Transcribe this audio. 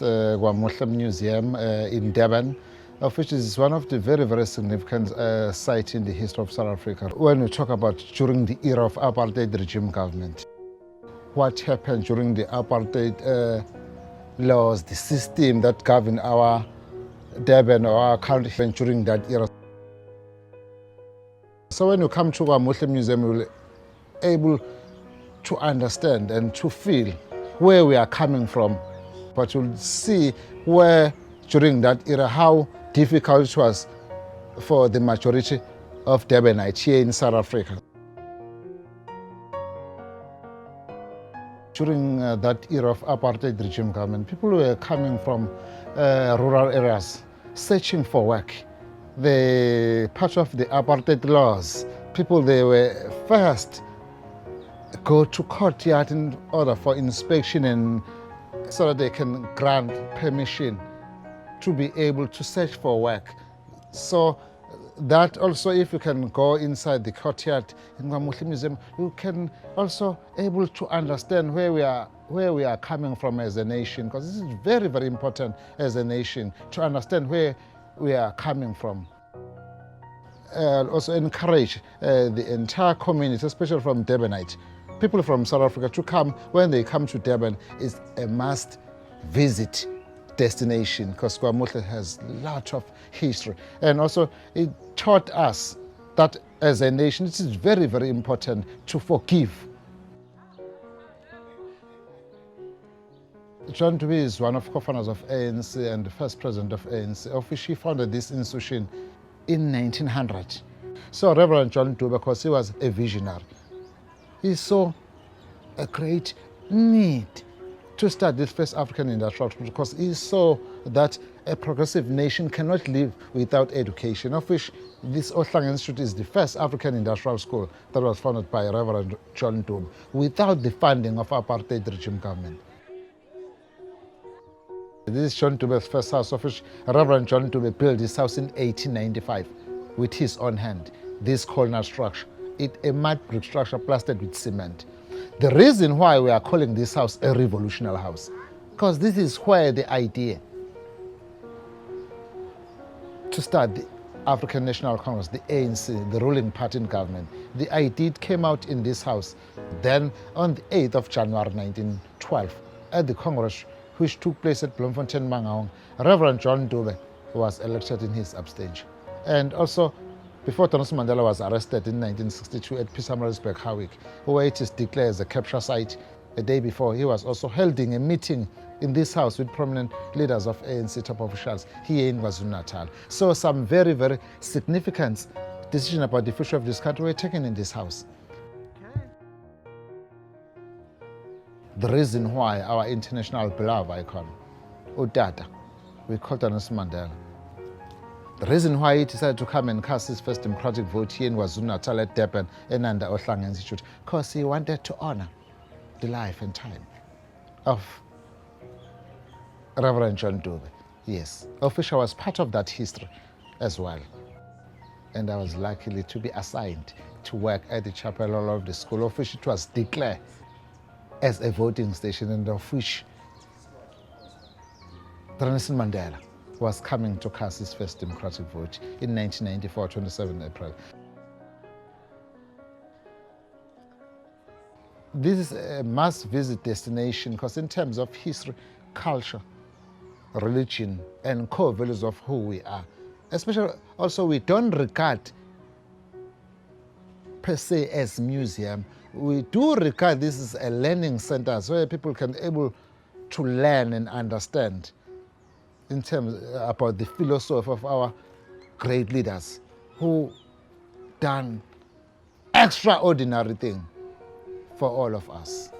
Muslim Museum in Durban, of which is one of the very, very significant sites in the history of South Africa. When we talk about during the era of apartheid regime government, what happened during the apartheid laws, the system that governed our Durban or our country during that era. So when you come to our Muslim Museum, you will be able to understand and to feel where we are coming from. But you'll see where during that era, how difficult it was for the majority of Durbanites here in South Africa. During that era of apartheid regime government, people were coming from rural areas, searching for work. The part of the apartheid laws, people, they were first go to courtyard in order for inspection and so that they can grant permission to be able to search for work. So that also, if you can go inside the courtyard in the Muslim Museum, you can also able to understand where we are coming from as a nation, because this is very, very important as a nation to understand where we are coming from. Also encourage the entire community, especially from Durbanites, people from South Africa, to come. When they come to Durban, it's a must visit destination, because KwaMuhle has a lot of history. And also it taught us that as a nation, it is very, very important to forgive. John Dube is one of co-founders of ANC and the first president of ANC, of which he founded this institution in 1900. So Reverend John Dube, because he was a visionary, he saw a great need to start this first African industrial school, because he saw that a progressive nation cannot live without education, of which this Ohlanga Institute is the first African industrial school that was founded by Reverend John Dube, without the funding of apartheid regime government. This is John Dube's first house, of which Reverend John Dube built this house in 1895 with his own hand, this colonial structure. It's a mud brick structure plastered with cement. The reason why we are calling this house a revolutionary house, because this is where the idea to start the African National Congress, the ANC, the ruling party in government, the idea came out in this house. Then on the 8th of January 1912, at the Congress, which took place at Bloemfontein, Mangaung, Reverend John Dube was elected in his abstention. And also, before Nelson Mandela was arrested in 1962 at Pietermaritzburg, Howick, where it is declared as a capture site, a day before, he was also holding a meeting in this house with prominent leaders of ANC top officials here in KwaZulu-Natal. So some very, very significant decisions about the future of this country were taken in this house. The reason why our international beloved icon, Utata, we call Nelson Mandela, the reason why he decided to come and cast his first democratic vote here in KwaZulu-Natal at Durban, Inanda, Ohlanga Institute, because he wanted to honor the life and time of Reverend John Dube. Yes, of which I was part of that history as well. And I was lucky to be assigned to work at the chapel hall of the school, of which it was declared as a voting station, and of which Nelson Mandela was coming to cast his first democratic vote in 1994, 27 April. This is a must-visit destination, because in terms of history, culture, religion, and core values of who we are, especially also we don't regard per se as museum. We do regard this as a learning center where people can able to learn and understand in terms about the philosophy of our great leaders who done extraordinary thing for all of us.